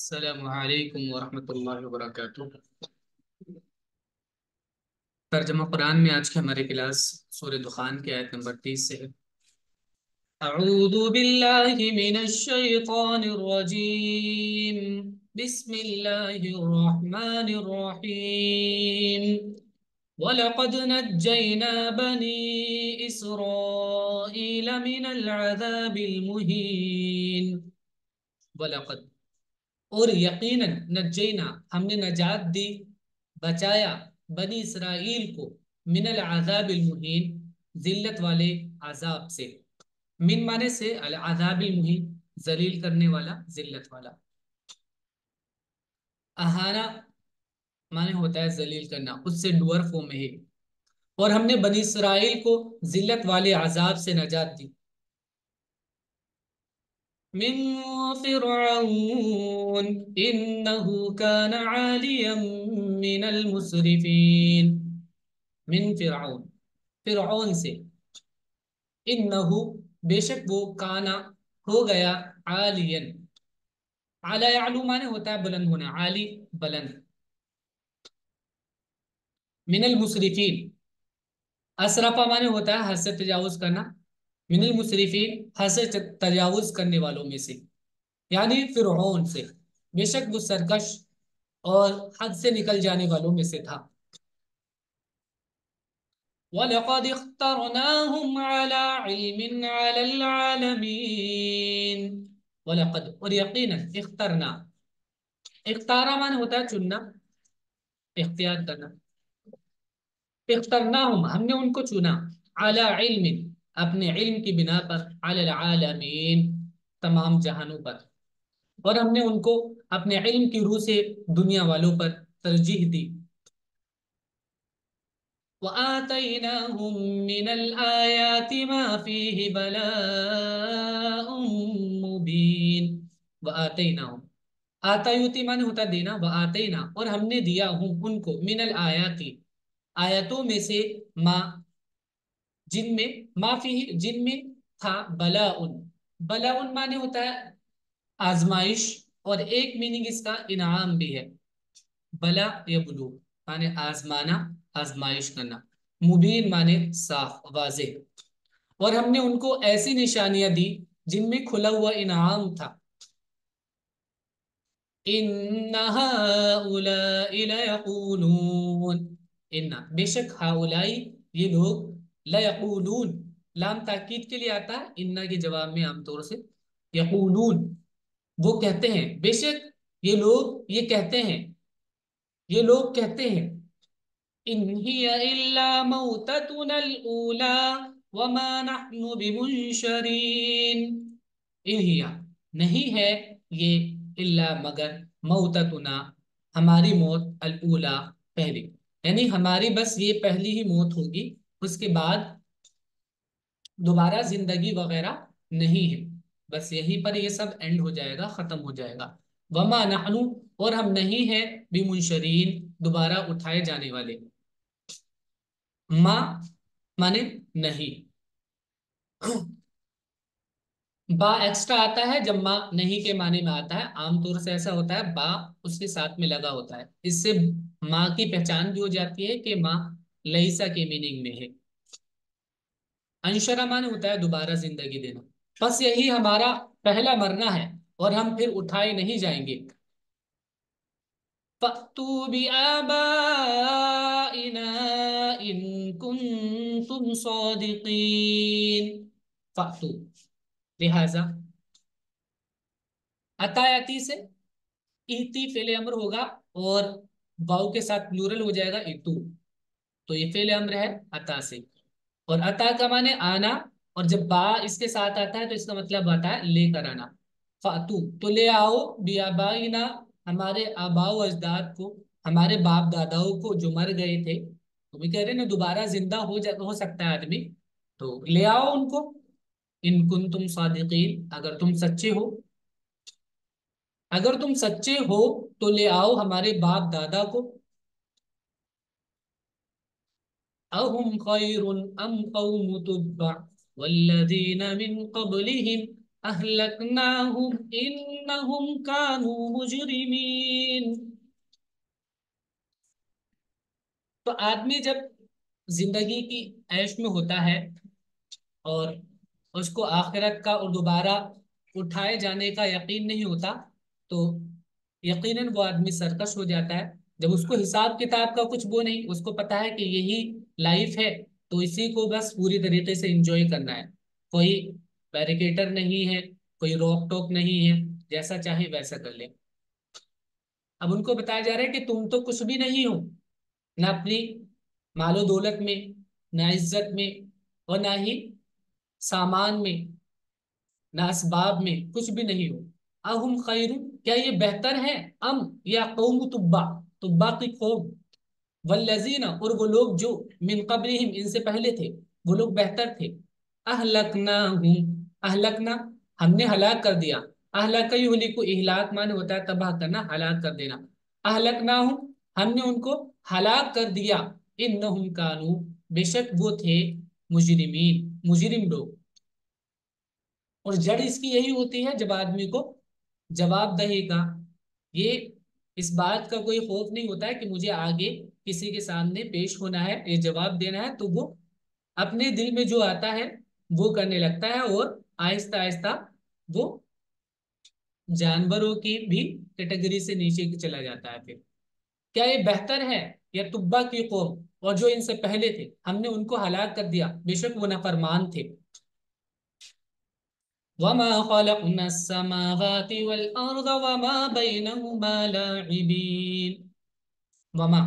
अस्सलामु अलैकुम वरहमतुल्लाहि वबरकातुह। तर्जुमा कुरान में आज की हमारी क्लास सूरह दुखान की आयत नंबर 30 से है। अऊज़ु बिल्लाहि मिनश शैतानिर रजीम। बिस्मिल्लाहिर रहमानिर रहीम। वलक़द नज्जैना बनी इसराईल मिनल अज़ाबिल मुहीन। वलक़द और यकीनन नज्जैना हमने नजात दी, बचाया बनी इसराइल को मिनल अज़ाबिल मुहीन जिल्लत वाले अजाब से। मिन माने से अल अज़ाबिल मुहीन जलील करने वाला, जिल्लत वाला। अहाना माने होता है जलील करना, उससे डुअर फॉर्म में है। और हमने बनी इसराइल को जिल्लत वाले अजाब से नजात दी। मिन फिरऔन इन्नहु कान आलियम मिनल मुसरिफीन। मिन फिरऔन, फिरऔन से। इन्नहु बेशक वो, काना हो गया, आलियन। आला यालू माने होता है बुलंद होना, आली बुलंद। मिनल मुसरिफीन, असरफा माने होता है हद से तजावुज करना। मिनल मुसरिफीन हद से तजावुज करने वालों में से, यानी फिरऔन से। बेशक वो सरकश और हद से निकल जाने वालों में से था। वलक़द इख्तरनाहुम अला इल्मिन अलल आलमीन। वलक़द और यकीनन, इख्तरना, इख्तारा माने होता है चुनना, इख्तियार करना। इख्तरनाहुम हमने उनको चुना, अला इल्मिन अपने इल्म की बिना पर, अलल आलमीन तमाम जहानों पर। और हमने उनको अपने इल्म की रूह से दुनिया वालों पर तरजीह दी। वआतैनाहुम मिनल आयाति मा फीहि बलाउम मुबीन। वआतैनाहुम, आतायुति माने होता देना, वआतैना और हमने दिया हूँ उनको, मिनल आयाति आयतों में से, माँ जिनमें, माफी जिनमें था, बलाउन। बलाउन माने होता है आजमाइश, और एक मीनिंग इसका इनाम भी है। बला या बुलू माने आजमाना, आजमाइश करना। मुबीन माने साफ, वाज़ेह। और हमने उनको ऐसी निशानियां दी जिनमें खुला हुआ इनाम था। इन्ना हाउलाई लयक़ूलून, इन्ना बेशक, हाउलाई ये लोग, लयक़ूलून लाम ताकीद के लिए आता है, इन्ना के जवाब में आमतौर से यक़ूलून वो कहते हैं, बेशक ये लोग ये कहते हैं, ये लोग कहते हैं। इन हिया इल्ला मौततुनल ऊला वमा नहनु बिमुनशरीन। इन हिया नहीं है ये, इल्ला मगर, मौततुना हमारी मौत, अल ऊला पहली, यानी हमारी बस ये पहली ही मौत होगी, उसके बाद दोबारा जिंदगी वगैरह नहीं है। बस यहीं पर ये सब एंड हो जाएगा, खत्म हो जाएगा। वमा नहनु और हम नहीं है, बिमुनशरीन दोबारा उठाए जाने वाले। माँ माने नहीं। बा एक्स्ट्रा आता है जब माँ नहीं के माने में आता है, आमतौर से ऐसा होता है, बा उसके साथ में लगा होता है, इससे माँ की पहचान भी हो जाती है कि माँ लईसा के मीनिंग में है। अंशरा माने होता है दोबारा जिंदगी देना। बस यही हमारा पहला मरना है, और हम फिर उठाए नहीं जाएंगे। फ़अतू बिआबाइना इन कुंतुम सादिकीन। फ़अतू लिहाजा, अतायती से इती फेले अम्र होगा, और वाव के साथ प्लूरल हो जाएगा इतू। तो ये फेले अम्र है अता से, और अता का माने आना। और जब बा इसके साथ आता है तो इसका मतलब आता है लेकर आना। फातू तो ले आओ, बियाबाइना हमारे आबाओ अजदाद को, हमारे बाप दादाओं को जो मर गए थे। तो भी कह रहे ना दोबारा जिंदा हो सकता है आदमी, तो ले आओ उनको। इन कुन तुम सादिकीन अगर तुम सच्चे हो, अगर तुम सच्चे हो तो ले आओ हमारे बाप दादा को। अहुम खैरुन अम कौम तुब्बा वल्लज़ीना मिन क़ब्लिहिम। अहलकनाहुम इन्नहुम कानू मुजरिमीन। तो आदमी जब जिंदगी की ऐश में होता है और उसको आखिरत का और दोबारा उठाए जाने का यकीन नहीं होता, तो यकीनन वो आदमी सरकश हो जाता है। जब उसको हिसाब किताब का कुछ वो नहीं, उसको पता है कि यही लाइफ है, तो इसी को बस पूरी तरीके से एंजॉय करना है। कोई बैरिकेटर नहीं है, कोई रोक टोक नहीं है, जैसा चाहे वैसा कर ले। अब उनको बताया जा रहा है कि तुम तो कुछ भी नहीं हो, ना अपनी मालो दौलत में, ना इज्जत में, और ना ही सामान में, ना असबाब में, कुछ भी नहीं हो। अहुम खैरुन, क्या ये बेहतर है, अम या कौम तुब्बा, तुब्बा की कौम, वल्लजीना, और वो लोग जो मिन कब्लिहिम, इनसे पहले थे, वो लोग बेहतर थे। अहलकनाहुम, अहलकना, हमने हलाक कर दिया। अहलक युहलिकु, इहलाक माने होता है तबाह करना, हलाक कर देना। अहलकनाहुम, हमने उनको हलाक कर दिया। इन्नहुम कानू, बेशक वो थे, मुजरिमीन, मुजरिम लोग। और जड़ इसकी यही होती है, जब आदमी को जवाबदेही का, ये इस बात का कोई खौफ नहीं होता है कि मुझे आगे किसी के सामने पेश होना है, ये जवाब देना है, तो वो अपने दिल में जो आता है वो करने लगता है, और आहिस्ता आहिस्ता वो जानवरों की भी कैटेगरी से नीचे चला जाता है। फिर क्या ये बेहतर है या तुब्बा की कौम, और जो इनसे पहले थे हमने उनको हलाक कर दिया, बेशक वो नाफरमान थे। वमा खलक़ना अस्समावाति वल अर्द वमा बैनहुमा लाइबीन। वमा,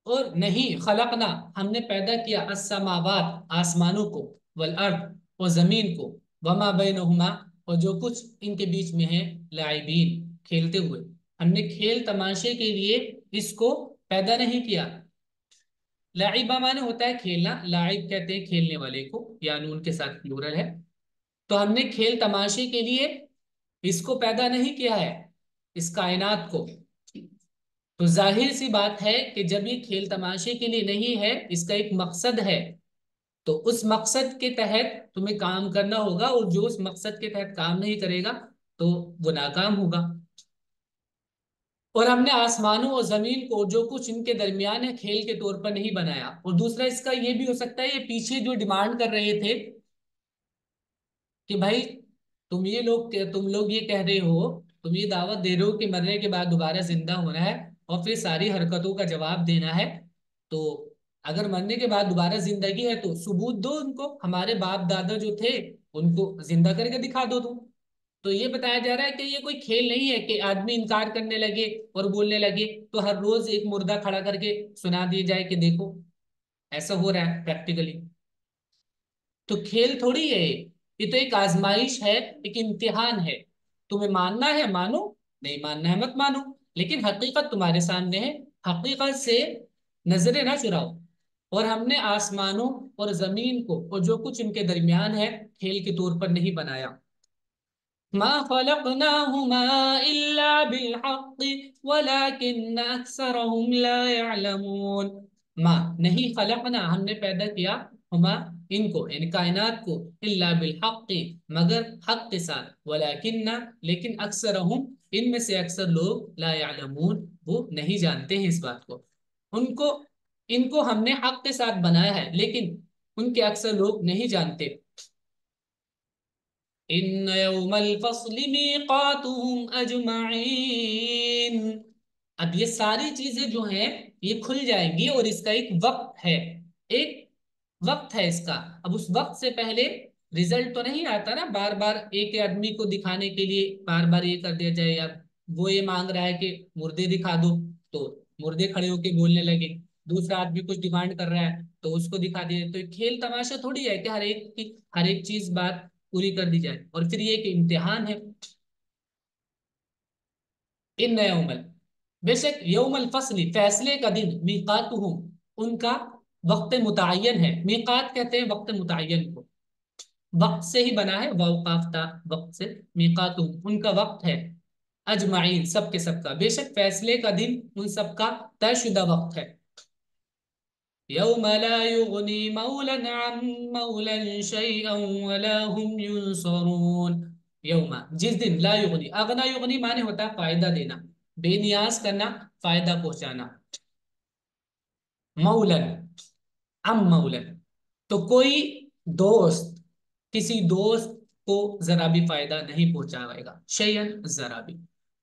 और नहीं, खलकना, हमने पैदा किया, अस्समावात, आसमानों को, वल अर्द, और जमीन को, वमा बैनहुमा, और जो कुछ इनके बीच में है, लाइबीन, खेलते हुए। हमने खेल तमाशे के लिए इसको पैदा नहीं किया। लाइबा माने होता है खेलना, लाइब कहते हैं खेलने वाले को, या नून के साथ प्लूरल है। तो हमने खेल तमाशे के लिए इसको पैदा नहीं किया है, इस कायनात को। तो जाहिर सी बात है कि जब ये खेल तमाशे के लिए नहीं है, इसका एक मकसद है, तो उस मकसद के तहत तुम्हें काम करना होगा, और जो उस मकसद के तहत काम नहीं करेगा तो वो नाकाम होगा। और हमने आसमानों और जमीन को, जो कुछ इनके दरमियान है, खेल के तौर पर नहीं बनाया। और दूसरा इसका ये भी हो सकता है, ये पीछे जो डिमांड कर रहे थे कि भाई तुम लोग ये कह रहे हो, तुम ये दावत दे रहे हो कि मरने के बाद दोबारा जिंदा होना है और फिर सारी हरकतों का जवाब देना है, तो अगर मरने के बाद दोबारा जिंदगी है तो सबूत दो उनको, हमारे बाप दादा जो थे उनको जिंदा करके दिखा दो तुम। तो ये बताया जा रहा है कि ये कोई खेल नहीं है कि आदमी इनकार करने लगे और बोलने लगे तो हर रोज एक मुर्दा खड़ा करके सुना दिया जाए कि देखो ऐसा हो रहा है प्रैक्टिकली। तो खेल थोड़ी है ये तो एक आजमाइश है, एक इम्तिहान है। तुम्हें मानना है मानो, नहीं मानना है मत मानो, लेकिन हकीकत तुम्हारे सामने है, हकीकत से नजरें ना चुराओ। और हमने आसमानों और जमीन को और जो कुछ इनके दरमियान है, खेल के तौर पर नहीं बनाया। मा खलकनाहुमा इल्ला बिलहक्कि वलाकिन्न अक्सरहुम ला यअलमून। मा, नहीं, खलकना, हमने पैदा किया, हुमा, इनको, इन कायनात को, इल्ला बिलहक्कि, मगर हक के साथ, वलाकिन्ना, लेकिन अक्सरहुम, इनमें से अक्सर लोग, ला यअलमून, वो नहीं जानते हैं इस बात को। उनको, इनको हमने हक के साथ बनाया है, लेकिन उनके अक्सर लोग नहीं जानते। इन यौमल फस्ल मीक़ातुहुम अजमईन। अब ये सारी चीजें जो हैं ये खुल जाएंगी, और इसका एक वक्त है, एक वक्त है इसका। अब उस वक्त से पहले रिजल्ट तो नहीं आता ना, बार बार एक आदमी को दिखाने के लिए बार बार ये कर दिया जाए, या वो ये मांग रहा है कि मुर्दे दिखा दो, तो मुर्दे खड़े होके बोलने लगे। दूसरा आदमी कुछ डिमांड कर रहा है तो उसको दिखा दिए। तो ये खेल तमाशा थोड़ी है कि हर एक की हर एक चीज बात पूरी कर दी जाए, और फिर ये एक इम्तिहान है। इन यौमल, बेशक, यौमल फसली, फैसले का दिन, मीकातुहुम, उनका वक्त मुतय्यन है। मीकात कहते हैं वक्त मुतय्यन को, वक्त से ही बना है, वाउकाफ्ता, वक्त से, मीकातुहुम, उनका वक्त है, अजमाइन, सबके सबका, बेशक फैसले का दिन उन सबका तयशुदा वक्त है। यौम ला युगनी मौलन अन मौलन शैअन वला हुम युनसरून। यौमा, जिस दिन, ला युगनी, अगना युगनी माने होता है फायदा देना, बेनियाज करना, फायदा पहुंचाना। मौलन, अम मौलन, तो कोई दोस्त किसी दोस्त को जरा भी फायदा नहीं पहुंचाएगा, शयन जरा भी।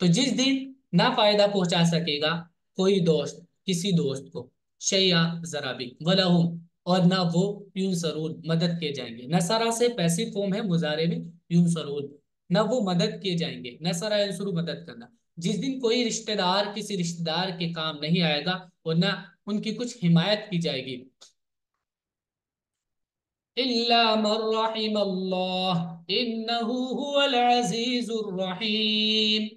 तो जिस दिन ना फायदा पहुंचा सकेगा कोई दोस्त किसी दोस्त को, शैया जरा भी, वलहुम, और ना वो, यूनसरून, मदद किए जाएंगे। नसरा से पैसिव फॉर्म है मुजारे में, यूनसरून, ना वो मदद किए जाएंगे, नसरा यंसुरू, मदद करना। जिस दिन कोई रिश्तेदार किसी रिश्तेदार के काम नहीं आएगा और ना उनकी कुछ हिमायत की जाएगी। इल्ला मन रहिमल्लाह इन्नहु हुवल अजीजुर रहीम।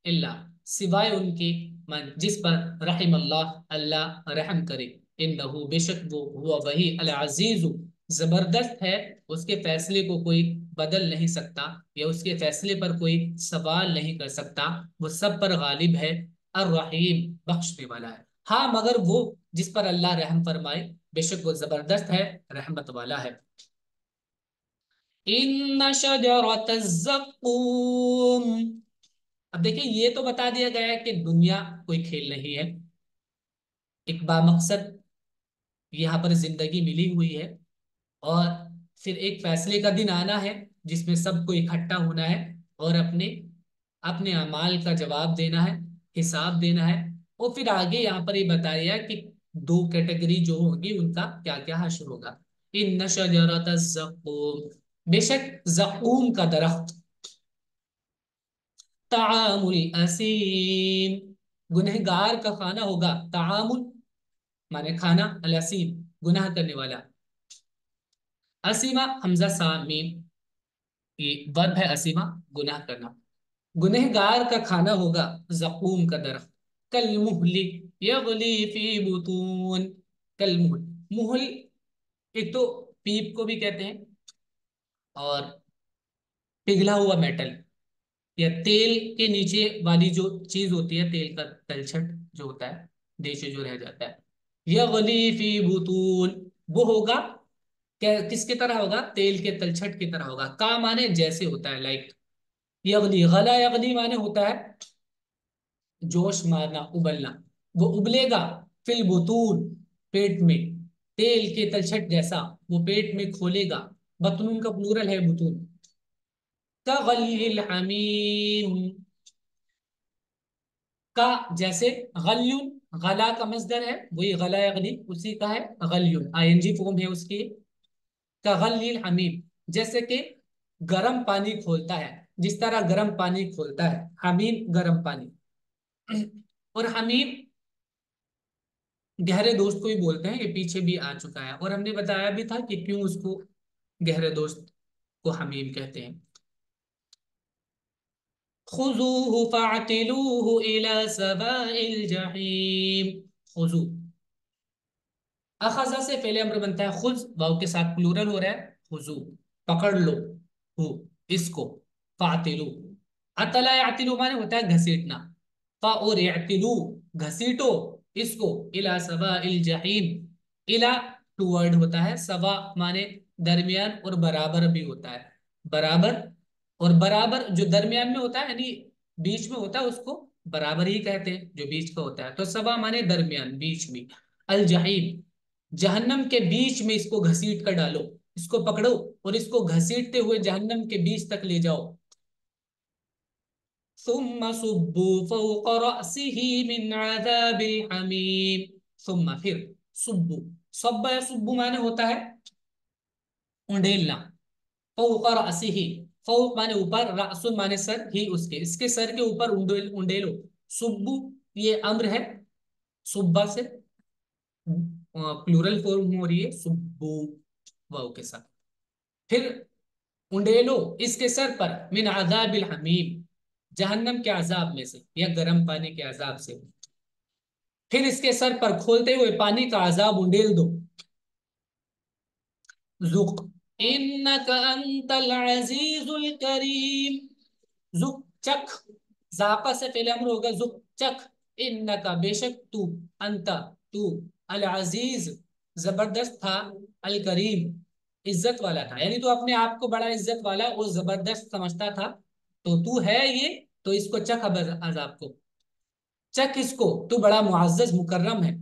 इल्ला, सिवाय उनके, मन जिस पर, रहिमल्लाह, अल्लाह रहम करे, इन्नहु, बेशक वो, हुआ वही, अल अजीजु, जबरदस्त है, उसके फैसले को कोई बदल नहीं सकता, या उसके फैसले पर कोई सवाल नहीं कर सकता, वो सब पर गालिब है। और रहीम, बख्शने वाला है। हाँ, मगर वो जिस पर अल्लाह रहम फरमाए, बेशक वो जबरदस्त है, रहमत वाला है। इन्न शजरत ज़क्कूम। अब देखिए, ये तो बता दिया गया है कि दुनिया कोई खेल नहीं है, एक बामकसद यहाँ पर जिंदगी मिली हुई है, और फिर एक फैसले का दिन आना है जिसमें सबको इकट्ठा होना है और अपने अपने अमाल का जवाब देना है, हिसाब देना है। और फिर आगे यहाँ पर ये बताया कि दो कैटेगरी जो होगी उनका क्या क्या हश्र होगा। इन शजरत ज़क़ूम, बेशक जक़ूम का दरख्त, तामुल असीम, गुनहगार का खाना होगा। तामुल माने खाना, अल असीम, गुनाह करने वाला। असीमा, हमजा सा मीम, ये वर्ब है असीमा, गुनाह करना। गुनहगार का खाना होगा जकूम का दरख्त। कल मुहली यगली फी बुतून, कल मुहल, मुहल एक तो पीप को भी कहते हैं, और पिघला हुआ मेटल, या तेल के नीचे वाली जो चीज होती है, तेल का तलछट जो होता है, नीचे जो रह जाता है, यगली फी बुतून, वो होगा, किसकी तरह होगा, तेल के तलछट की तरह होगा। का माने जैसे होता है, लाइक, यगली, गला यगली माने होता है जोश मारना, उबलना, वो उबलेगा, फिल बुतून, पेट में, तेल के तलछट जैसा, वो पेट में खोलेगा। बतून का प्लूरल है बुतून। का गलील हमीम, का जैसे, गल्युन, गला का मजदर है, वही गला यगली उसी का है, गल्युन आईएनजी फॉर्म है उसकी। का गलील हमीम, जैसे कि गर्म पानी खोलता है, जिस तरह गर्म पानी खोलता है, हमीम गर्म पानी। और हमीम गहरे दोस्त को ही बोलते हैं, ये पीछे भी आ चुका है, और हमने बताया भी था कि क्यों उसको गहरे दोस्त को हमीम कहते हैं। खुजूहु फअतिलूहु इला सवाइल जहीम। खुजू, अखजा से पहले अम्र बनता है खुज, वाव के साथ प्लूरल हो रहा है, खुजू, पकड़ लो, हु, इसको, फातिलू, अतला यातिलू माने होता है घसीटना, फा और यातिलू, घसीटो, इसको, इला सवा इल जहीम, इला टू वर्ड होता है, सवा माने दरमियान, और बराबर भी होता है, बराबर, और बराबर जो दरमियान में होता है, यानी बीच में होता है, उसको बराबर ही कहते हैं जो बीच का होता है। तो सवा माने दरमियान, बीच में, अल जहीम, जहन्नम के बीच में इसको घसीट कर डालो, इसको पकड़ो और इसको घसीटते हुए जहन्नम के बीच तक ले जाओ। सुम्मा सुब्बू फौक रअसिही मिन अज़ाबिल हमीम, सुम्मा फिर, सुब्बू, सब्बा या सुब्बू माने होता है उंडेलना, फौक रअसिही, फौक माने ऊपर, रअसुन माने सर, ही उसके, इसके सर के ऊपर उंडेलो। सुब्बू, ये अम्र है, सुब्बा से प्लूरल फॉर्म हो रही है, सुब्बू, वाव के साथ। फिर उंडेलो इसके सर पर, मिन अजाबिल हमीम, जहन्नम के अजाब में से, या गर्म पानी के अजाब से। फिर इसके सर पर खोलते हुए पानी का अजाब उंडेल दो। जुक इन्नका अंतल अजीजुल करीम, जुक चख, जापा से पहले अमर होगा जुक चख, इन्नका बेशक तू, अंता तू, अल अजीज जबरदस्त था, अल करीम, इज्जत वाला था। यानी तू अपने आप को बड़ा इज्जत वाला और जबरदस्त समझता था, तो तू है ये, तो इसको चख अब अजाब को, चख इसको, तू बड़ा मुअज्जज मुकर्रम है।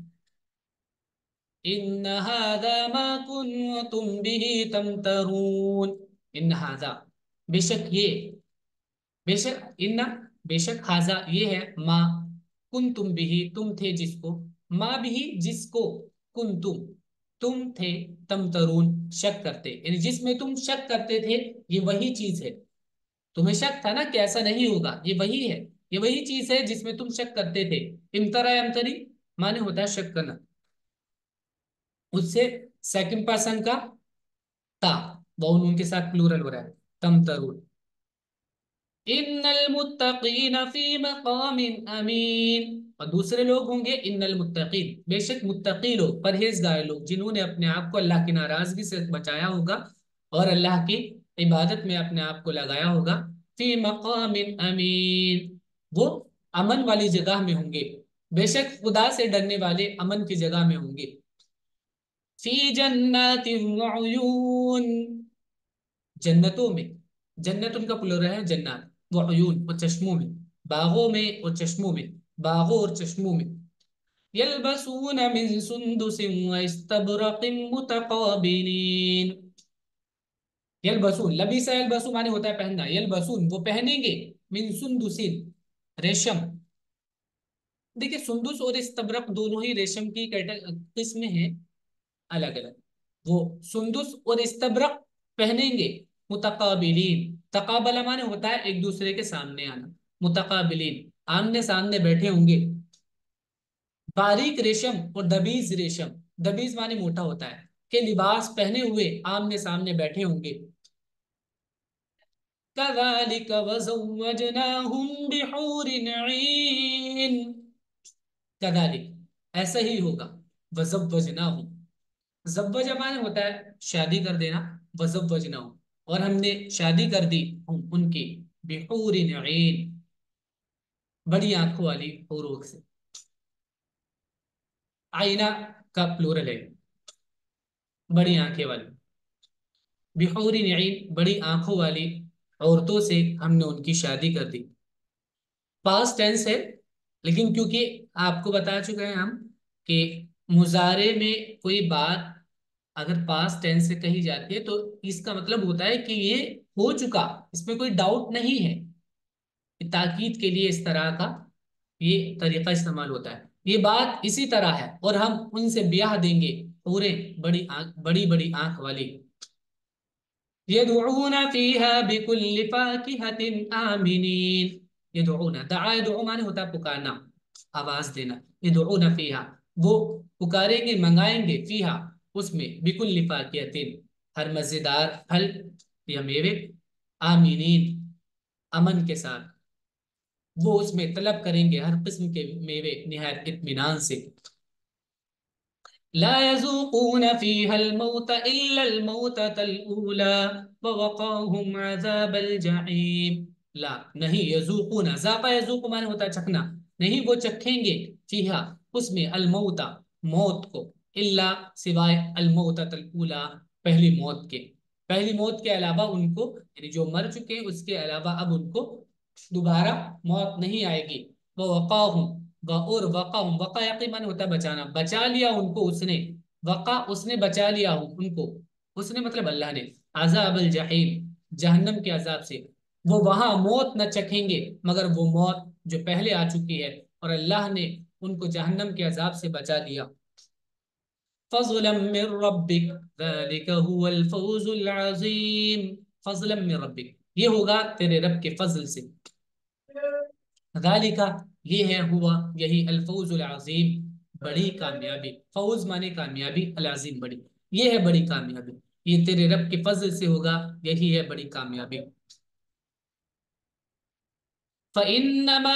इन हादा मा कुन्तुम बिही तमतरून, इन हाजा, बेशक ये, बेशक इन्ना, बेशक हाजा ये है, माँ कुन तुम भी, तुम थे जिसको, माँ भी जिसको, कुन तुम थे, तम तरुण शक करते, यानी जिसमें तुम शक करते थे, ये वही चीज है। तुम्हें शक था ना कि ऐसा नहीं होगा, ये वही है, ये वही चीज है जिसमें तुम शक करते थे। इमतरा यमतरी माने होता है शक करना, उससे सेकंड पर्सन का ता, वो उनके साथ प्लूरल हो रहा है, तम तरुण। इन्नल मुत्तकीन फी मकामिन अमीन, और दूसरे लोग होंगे इन्नल मुत्तकीन, बेशक मुत्तकी लोग, परहेजगार लोग, जिन्होंने अपने आप को अल्लाह की नाराजगी से बचाया होगा और अल्लाह की इबादत में अपने आप को लगाया होगा। फी मकामिन अमीन, वो अमन वाली जगह में होंगे, बेशक खुदा से डरने वाले अमन की जगह में होंगे। फी जन्नातिन व उयून, जन्नतों में, जन्नत उनका प्लुरल है जन्नत, वो अयून और चश्मों में, बागों में और चश्मों में, बागों और चश्मों में। यल्बसून मिन सुंदुसिन व इस्तबरकिन मुतकाबिलीन, यल्बसून, लबीसा यल्बसू माने होता है पहनना, यल्बसून वो पहनेंगे, मिन सुंदुसिन रेशम। देखिए सुंदुस और इस्तबरक दोनों ही रेशम की किस्म है, अलग अलग। वो सुंदुस और इस्तबरक पहनेंगे, मुतकाबिलीन, तकाबला माने होता है एक दूसरे के सामने आना, मुतकाबिलीन आमने सामने बैठे होंगे। बारीक रेशम और दबीज रेशम, दबीज माने मोटा होता है, के लिबास पहने हुए आमने सामने बैठे होंगे। कज़ालिक वज़व्वजनाहुम बिहूरिन ईन, कज़ालिक ऐसा ही होगा, वज़व्वजनाहुम, जव्वजा माने होता है शादी कर देना, वजव्वजना, और हमने शादी कर दी उनकी, बिहूरिन ऐन, बड़ी आंखों वाली हूरों से। आईना का प्लूरल है, बड़ी आंखें वाली, बिहूरिन ऐन बड़ी आंखों वाली औरतों से हमने उनकी शादी कर दी। पास्ट टेंस है, लेकिन क्योंकि आपको बता चुके हैं हम कि मुजारे में कोई बात अगर पास्ट टेंस से कही जाती है तो इसका मतलब होता है कि ये हो चुका, इसमें कोई डाउट नहीं है। ताकीद के लिए इस तरह का ये तरीका इस्तेमाल होता है। ये बात इसी तरह है, और हम उनसे ब्याह देंगे पूरे, बड़ी बड़ी आंख वाली। यदऊना फीहा बिकुल्लि फाकिहतिन आमिनीन, यदऊना, दआ यदऊ माने होता है पुकारना, आवाज देना। यदऊना फीहा, वो पुकारेंगे मंगाएंगे, फीहा उसमें, बिकुल्लि फाकिहतिन हर मजेदार फल या मेवे, आमिनीन अमन के साथ, वो उसमें तलब करेंगे हर किस्म के मेवे निहायत इत्मीनान से। ला यज़ूक़ून फ़ीहल मौत इल्लल मौततल ऊला ववक़ाहुम अज़ाबल जहीम, ला नहीं, यज़ूक़ून, ज़ाक़ा यज़ूक़ माने होता है चखना, नहीं वो चखेंगे, फीहा उसमें, अल मौता मौत को, इल्ला सिवाय, अल मौततल ऊला पहली मौत के, पहली मौत के अलावा उनको, यानी जो मर चुके हैं उसके अलावा अब उनको दोबारा मौत नहीं आएगी। वो वक़ाहुम, और वक़ाहुम, वक़ा यकीमन होता है बचाना, बचा लिया उनको उसने, वक़ा उसने बचा लिया उनको, उसने मतलब अल्लाह ने, अज़ाबल जहीम जहन्नम के अजाब से, वो वहां मौत न चखेंगे मगर वो मौत जो पहले आ चुकी है, और अल्लाह ने उनको जहन्नम के अजाब से बचा लिया। फज़लन मिर रब्बिक ज़ालिका हुवल फौज़ुल अज़ीम, फज़लन मिर रब्बिक ये होगा तेरे रब के फजल से, ज़ालिका ये है, हुआ यही, अल फौज़ुल अज़ीम बड़ी कामयाबी, फौज माने कामयाबी, अल अज़ीम बड़ी, ये है बड़ी कामयाबी, ये तेरे रब के फजल से होगा, यही है बड़ी कामयाबी। फ़इन्नमा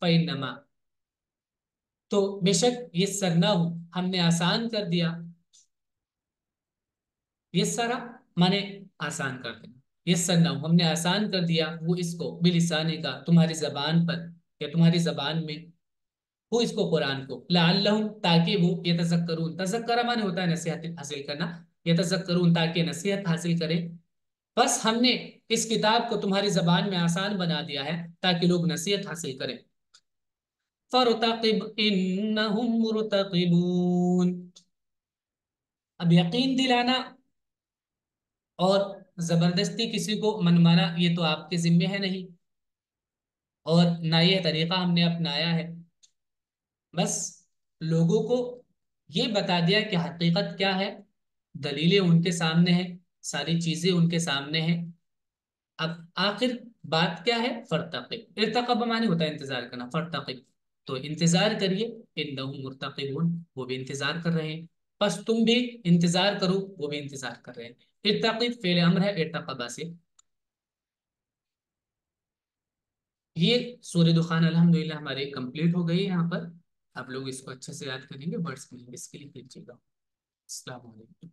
फ़इन्नमा तो बेशक, ये सरना हमने आसान कर दिया, ये सरा माने आसान कर देना, ये सरना हमने आसान कर दिया वो इसको, बिलिसाने का तुम्हारी जबान पर या तुम्हारी जबान में, वो इसको कुरान को लअल्लहुम ताकि वो यतज़क्करून, तज़क्करा माने होता है नसीहत हासिल करना, यतज़क्करून ताकि नसीहत हासिल करें। बस हमने इस किताब को तुम्हारी जबान में आसान बना दिया है ताकि लोग नसीहत हासिल करें। फरतकिब इन्नहुम मुरतकिबून। अब यकीन दिलाना और जबरदस्ती किसी को मनवाना ये तो आपके जिम्मे है नहीं, और ना ये तरीका हमने अपनाया है। बस लोगों को ये बता दिया कि हकीकत क्या है, दलीलें उनके सामने हैं, सारी चीजें उनके सामने हैं। अब आखिर बात क्या है, फरतकिब, इर्तकब माने होता है इंतजार करना, फरतकिब तो इंतजार करिए, इन्नहुम मुर्तकिबून वो भी इंतजार कर रहे हैं, बस तुम भी इंतजार करो, वो भी इंतजार कर रहे हैं। इर्तकिब फेल अम्र है इर्तकबा से। ये सूरह दुखान अल्हम्दुलिल्लाह हमारे कंप्लीट हो गई है यहाँ पर। आप लोग इसको अच्छे से याद करेंगे, वर्ड्स में इसके लिए कीजिएगा। अस्सलाम वालेकुम।